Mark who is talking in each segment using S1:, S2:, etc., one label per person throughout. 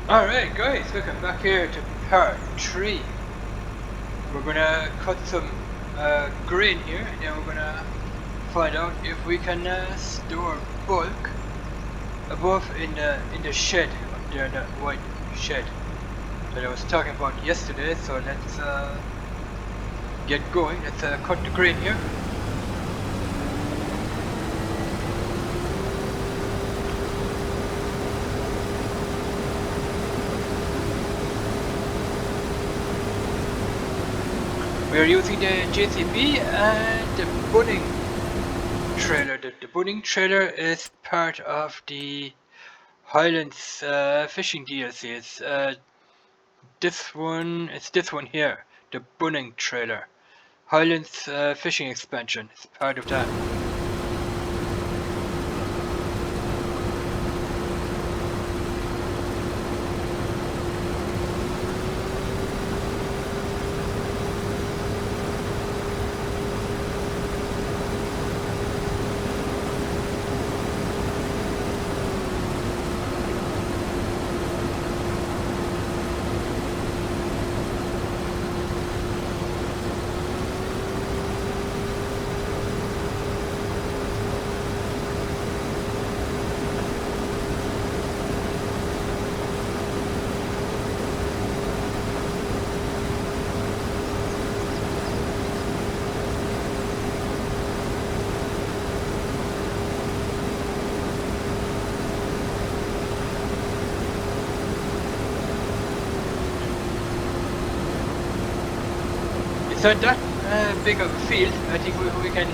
S1: Alright guys, welcome back here to part 3. We're gonna cut some grain here and then we're gonna find out if we can store bulk above in the shed up there, that white shed that I was talking about yesterday. So let's get going. Let's cut the grain here. We're using the JCB and the bunning trailer. The bunning trailer is part of the Highland's fishing DLC. It's this one here, the bunning trailer. Highland's fishing expansion is part of that. It's not that big of a field. I think we can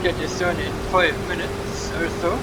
S1: get this done in 5 minutes or so.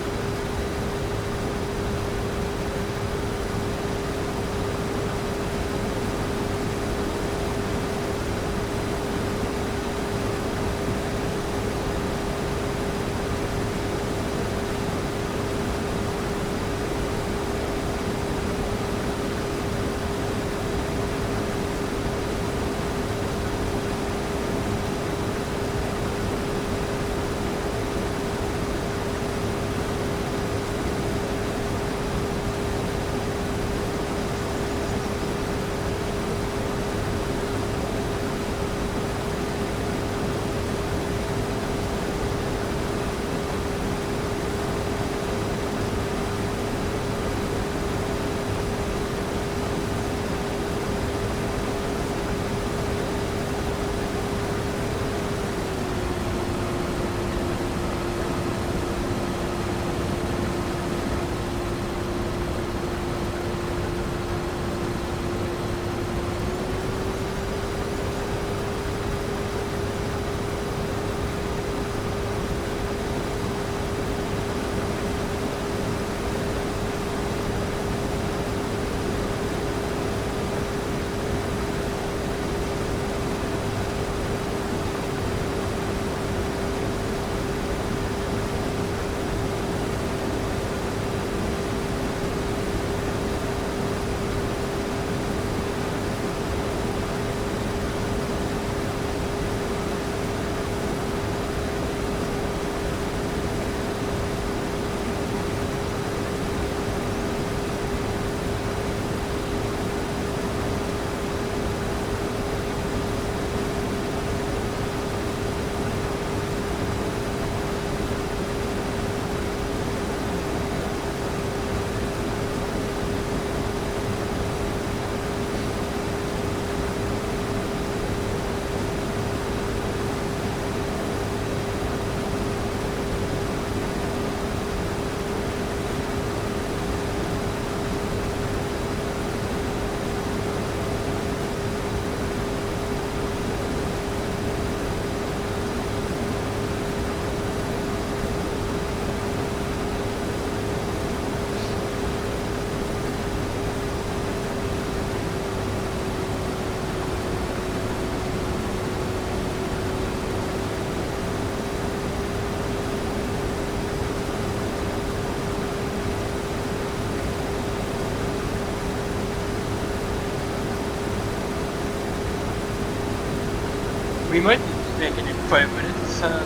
S1: We might make it in 5 minutes because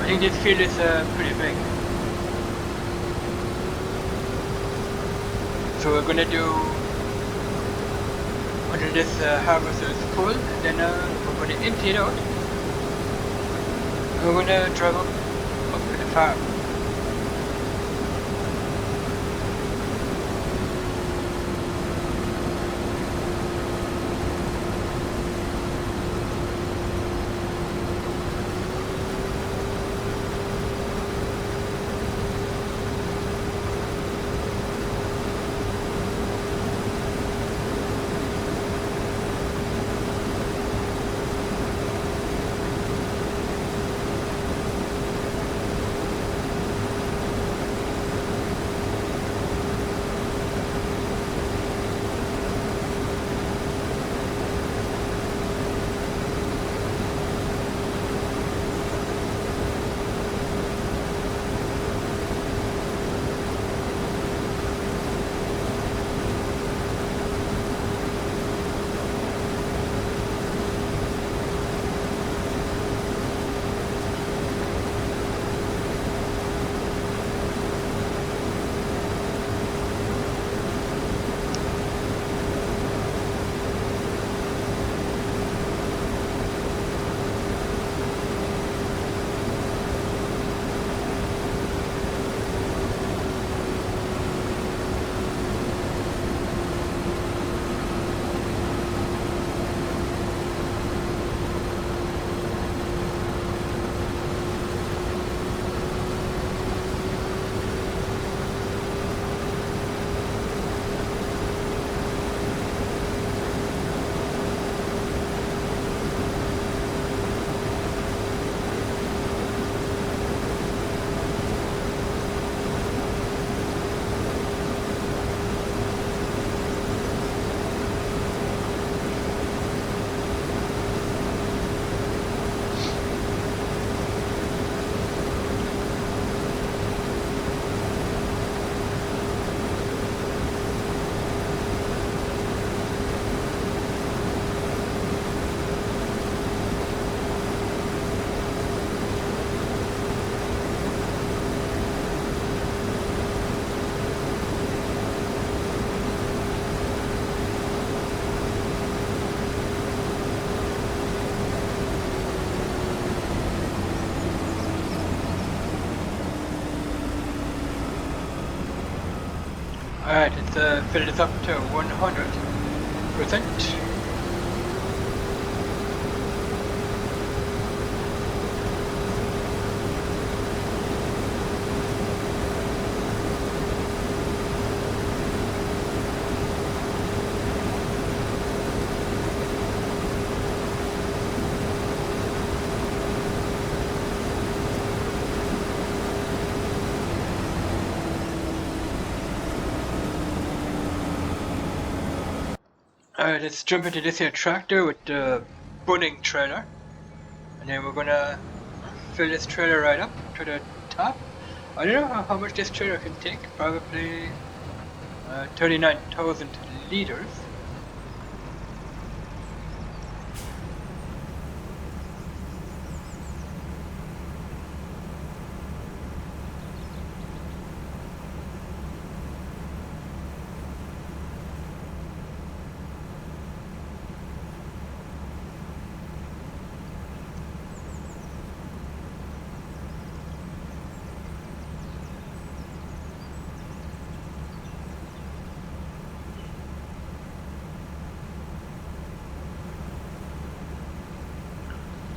S1: I think this field is pretty big. So we're gonna do until this harvester is full, and then we're gonna empty it out. And we're gonna drive up to the farm. Alright, let's fill this up to 100%. Alright, let's jump into this here tractor with the bunning trailer. And then we're gonna fill this trailer right up to the top. I don't know how much this trailer can take, probably 39,000 liters.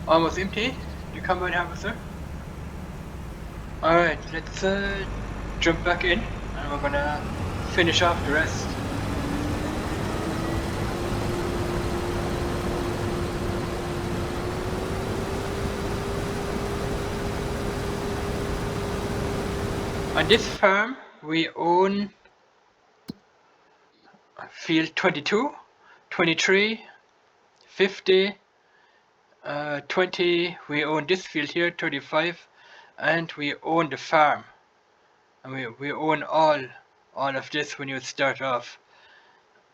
S1: Almost empty, the combine harvester. Alright, let's jump back in and we're gonna finish off the rest. On this farm we own field 22, 23, 50, 20, we own this field here, 35, and we own the farm. And we own all of this when you start off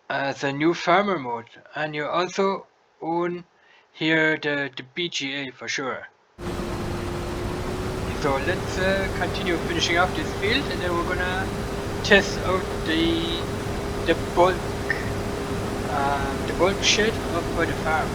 S1: as a new farmer mode. And you also own here the BGA for sure. So let's continue finishing off this field, and then we're gonna test out the the bulk shed up by the farm.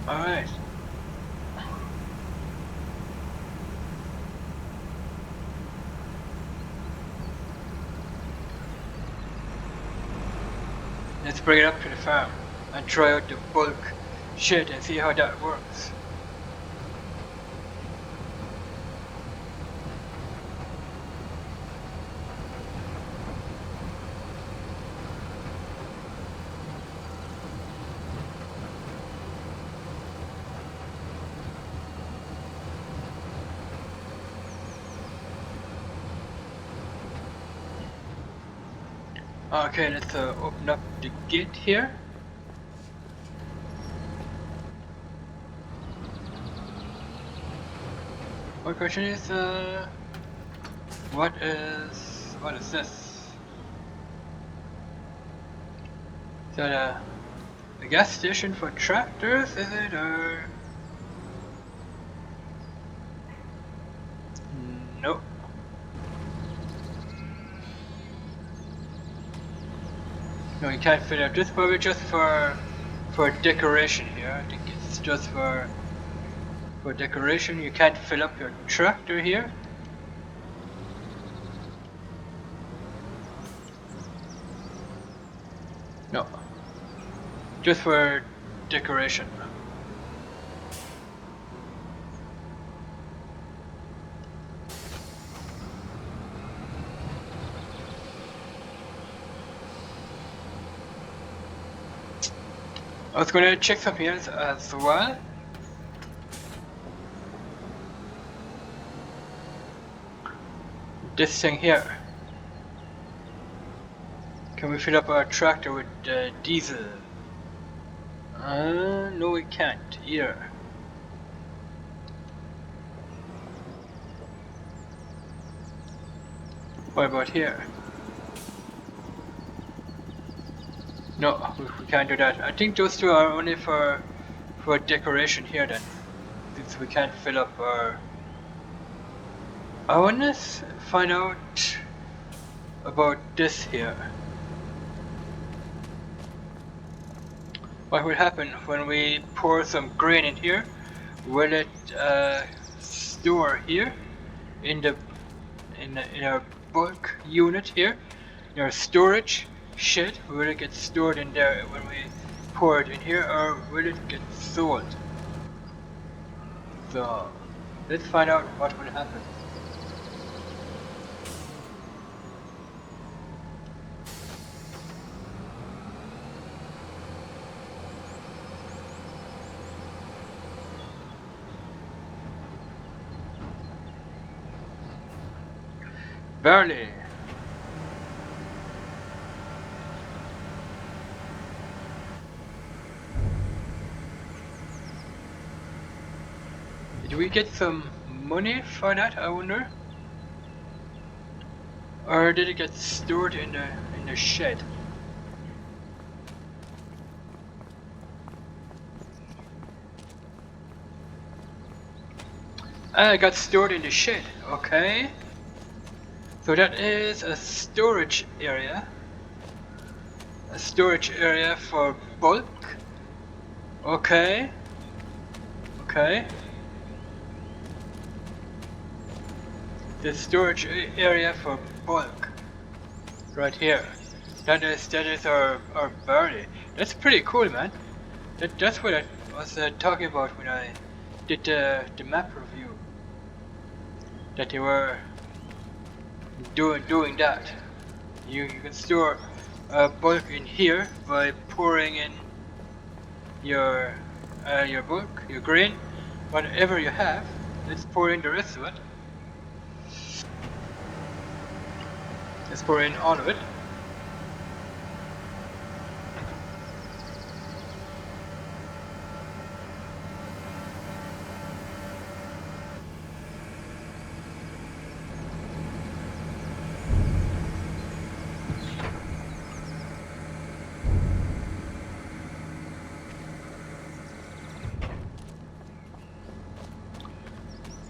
S1: Alright. Let's bring it up to the farm and try out the bulk shed and see how that works. Okay, let's open up the gate here. My question is, what is this? Is that a gas station for tractors? Is it, or? Nope. No, you can't fit up. This is probably just for decoration here. I think it's just for decoration. You can't fill up your tractor here. No. Just for decoration. I was gonna check something else as well. This thing here. Can we fill up our tractor with diesel? No we can't either. What about here? No, we can't do that. I think those two are only for decoration here then, since we can't fill up our. I wanna find out about this here. What will happen when we pour some grain in here? Will it store here in the in our bulk unit here, in our storage shed? Will it get stored in there when we pour it in here, or will it get sold? So let's find out what will happen. Barley. Did we get some money for that, I wonder? Or did it get stored in the shed? Ah, it got stored in the shed, okay. So that is a storage area. A storage area for bulk. Okay. Okay. The storage area for bulk. Right here. That is our barley. That's pretty cool, man. That's what I was talking about when I did the map review. That they were doing that. You can store bulk in here by pouring in your bulk, your grain, whatever you have. Let's pour in the rest of it. Let's pour in all of it.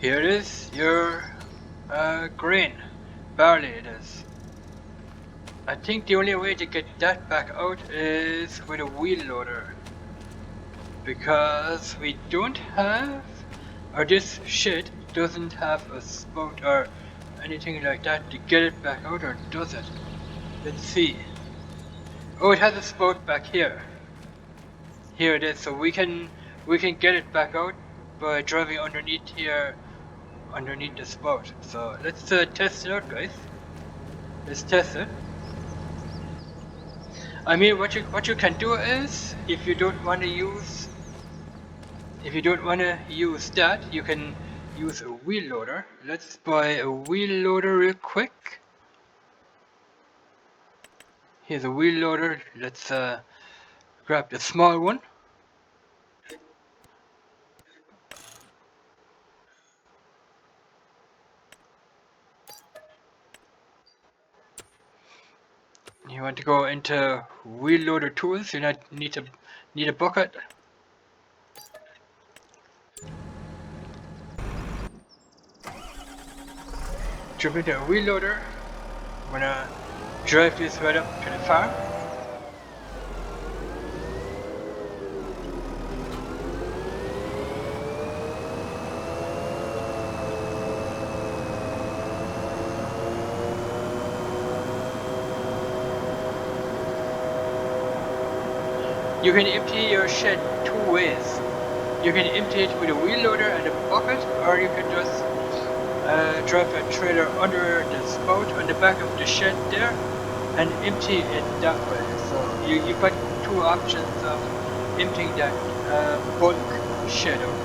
S1: Here it is, your grain, barley it is. I think the only way to get that back out is with a wheel loader. Because we don't have, or this shed doesn't have a spout or anything like that to get it back out, or does it? Let's see. Oh, it has a spout back here. Here it is, so we can get it back out by driving underneath here, underneath the spout. So let's test it out, guys. Let's test it. I mean, what you can do is, if you don't want to use that, you can use a wheel loader. Let's buy a wheel loader real quick. Here's a wheel loader. Let's grab the small one. You want to go into wheel loader tools. You need a bucket. Jump into a wheel loader. I'm gonna drive this right up to the farm. You can empty your shed two ways. You can empty it with a wheel loader and a bucket, or you can just drive a trailer under the spout on the back of the shed there and empty it that way. So you've got two options of emptying that bulk shed out.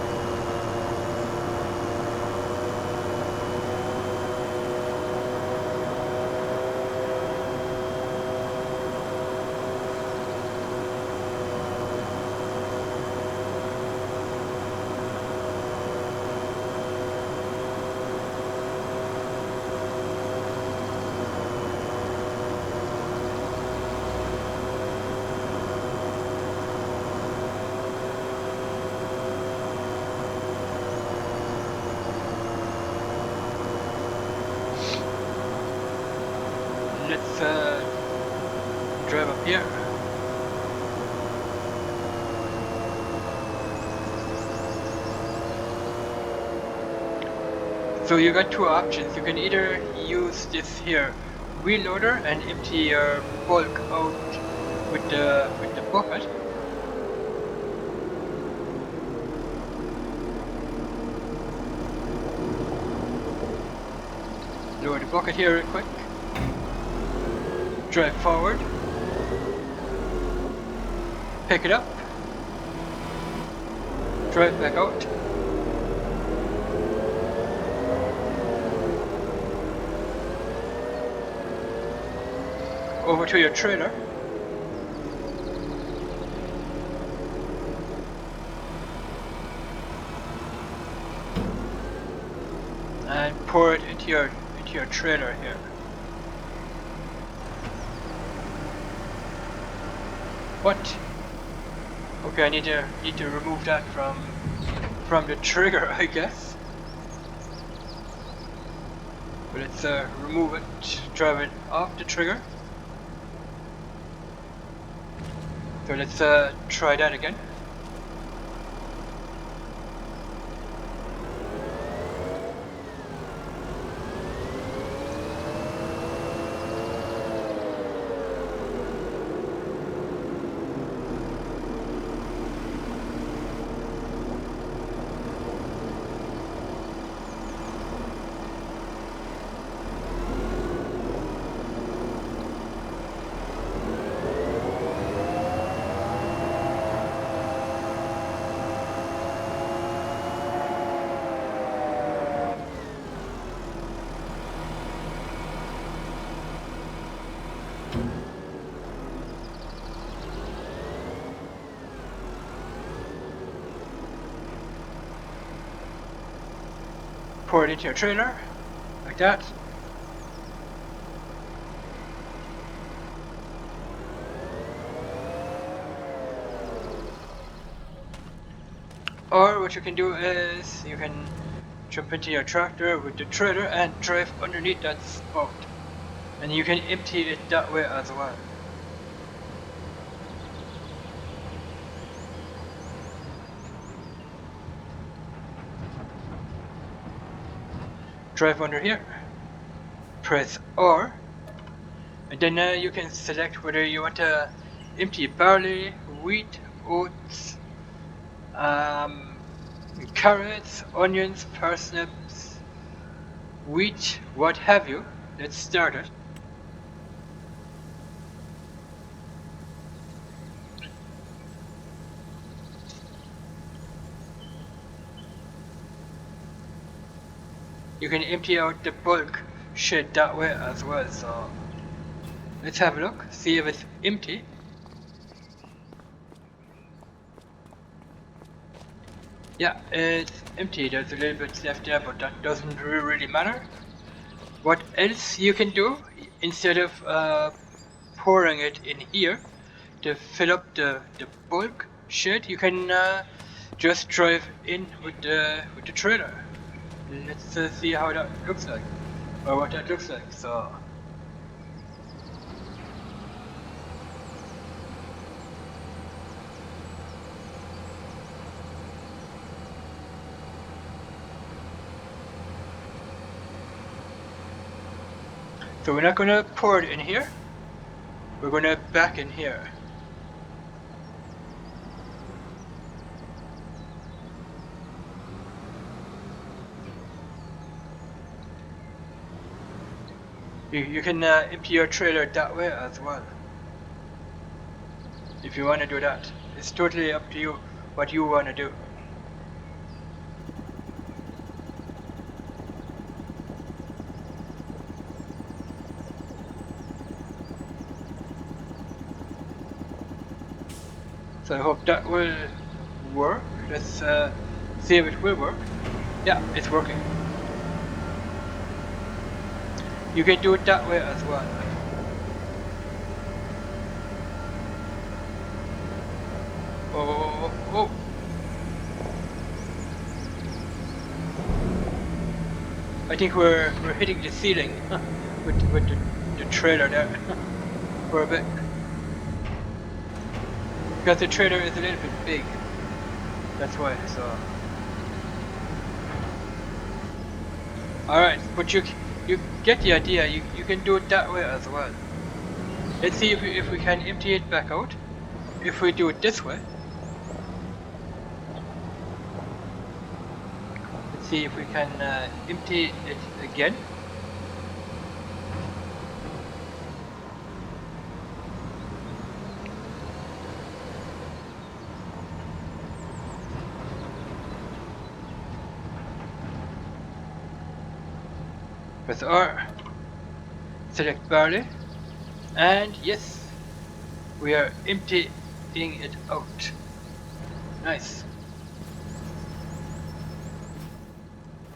S1: let's drive up here. So you got two options. You can either use this here wheel loader and empty your bulk out with the bucket. Lower the bucket here real quick. Drive forward. Pick it up. Drive back out. Over to your trailer. And pour it into your trailer here. What? Okay, I need to remove that from the trigger, I guess. But let's remove it, drive it off the trigger. So let's try that again. Pour it into your trailer, like that. Or what you can do is you can jump into your tractor with the trailer and drive underneath that spout. And you can empty it that way as well. Drive under here, press R, and then you can select whether you want to empty barley, wheat, oats, carrots, onions, parsnips, wheat, what have you. Let's start it. You can empty out the bulk shed that way as well, so let's have a look, see if it's empty. Yeah, it's empty. There's a little bit left there, but that doesn't really matter. What else you can do, instead of pouring it in here to fill up the bulk shed, you can just drive in with the trailer. Let's see how that looks like, or what that looks like. So we're not gonna pour it in here, we're gonna back in here. You can empty your trailer that way as well, if you want to do that. It's totally up to you what you want to do. So I hope that will work. Let's see if it will work. Yeah, it's working. You can do it that way as well. Oh. I think we're hitting the ceiling with the trailer there for a bit. Because the trailer is a little bit big. That's why, so. Alright, but you get the idea, you can do it that way as well. Let's see if we can empty it back out. If we do it this way. Let's see if we can empty it again. Press R, select barley, and yes, we are emptying it out. Nice.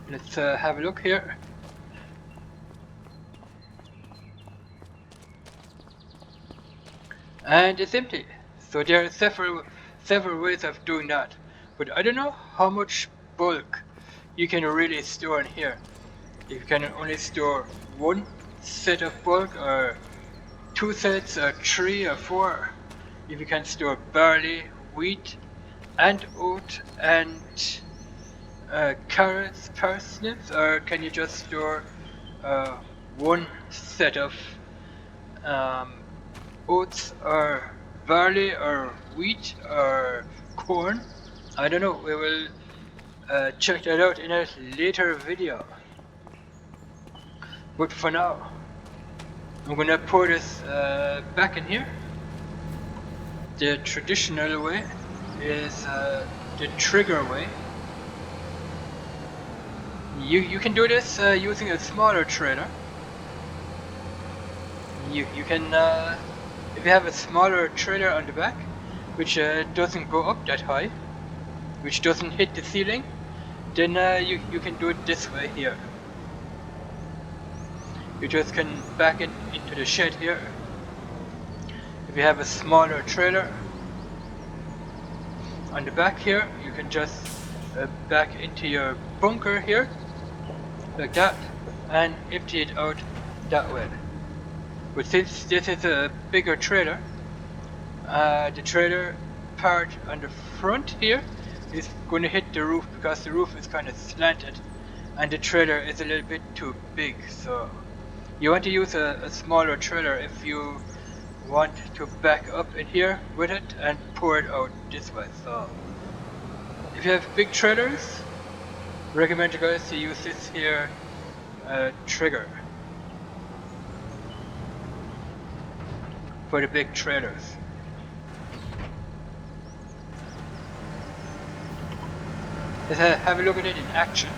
S1: Let's have a look here. And it's empty. So there are several ways of doing that, but I don't know how much bulk you can really store in here. If you can only store one set of bulk, or two sets, or three, or four. If you can store barley, wheat, and oat, and carrots, parsnips, or can you just store one set of oats, or barley, or wheat, or corn? I don't know. We will check that out in a later video. But for now, I'm gonna pour this back in here. The traditional way is the trigger way. You can do this using a smaller trailer. You can if you have a smaller trailer on the back, which doesn't go up that high, which doesn't hit the ceiling, then you can do it this way here. You just can back it into the shed here. If you have a smaller trailer on the back here, you can just back into your bunker here, like that, and empty it out that way. But since this is a bigger trailer, the trailer part on the front here is going to hit the roof, because the roof is kind of slanted and the trailer is a little bit too big. So you want to use a smaller trailer if you want to back up in here with it and pour it out this way. So if you have big trailers, I recommend you guys to use this here trigger for the big trailers. Let's have a look at it in action.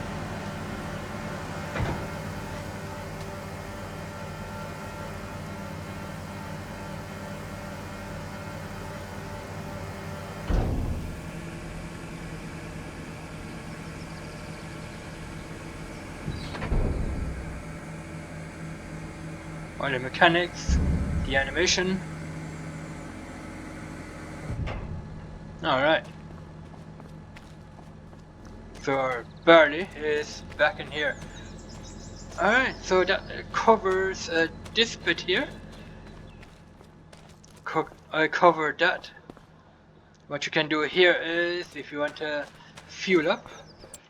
S1: All the mechanics, the animation. Alright. So our barley is back in here. Alright, so that covers this bit here. I covered that. What you can do here is, if you want to fuel up,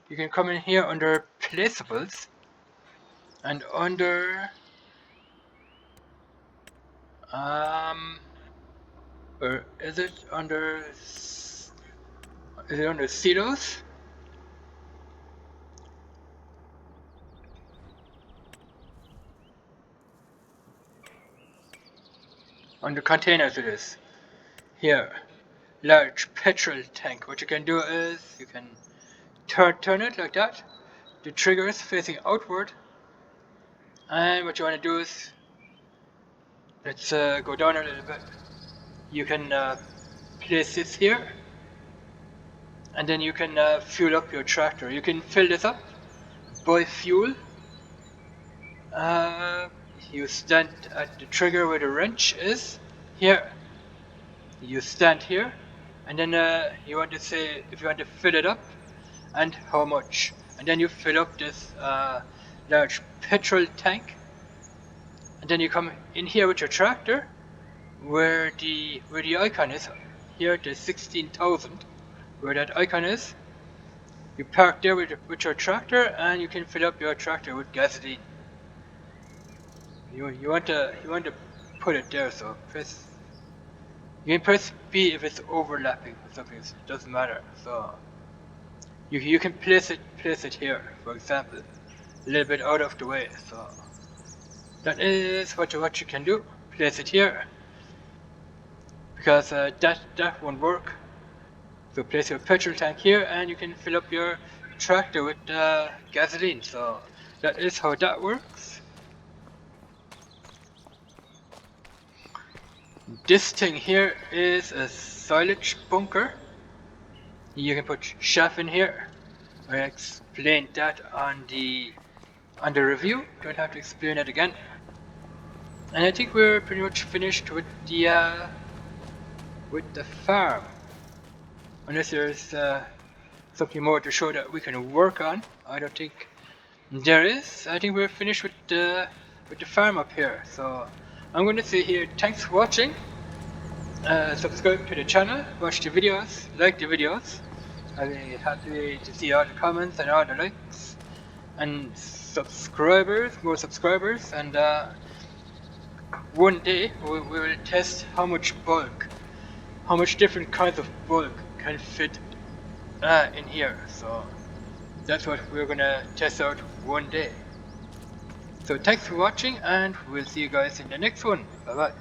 S1: you can come in here under placeables, and under or is it under silos? Under containers it is. Here, large petrol tank. What you can do is you can turn it like that. The trigger is facing outward, and what you want to do is, let's go down a little bit. You can place this here, and then you can fuel up your tractor. You can fill this up by fuel. You stand at the trigger where the wrench is, here. You stand here, and then you want to say if you want to fill it up and how much, and then you fill up this large petrol tank, and then you come in here with your tractor, where the icon is here at the 16,000, where that icon is. You park there with your tractor, and you can fill up your tractor with gasoline. You want to put it there, so you can press B if it's overlapping or something. It doesn't matter. So you can place it here, for example, a little bit out of the way. So that is what you can do. Place it here, because that won't work. So place your petrol tank here, and you can fill up your tractor with gasoline. So that is how that works. This thing here is a silage bunker. You can put chaff in here. I explained that on the review. Don't have to explain it again. And I think we're pretty much finished with the farm. Unless there's something more to show that we can work on. I don't think there is. I think we're finished with the farm up here. So I'm going to say here, thanks for watching. Subscribe to the channel, watch the videos, like the videos. I'll be happy to see all the comments and all the likes. And more subscribers, and one day we will test how much different kinds of bulk can fit in here. So that's what we're gonna test out one day. So thanks for watching, and we'll see you guys in the next one. Bye bye.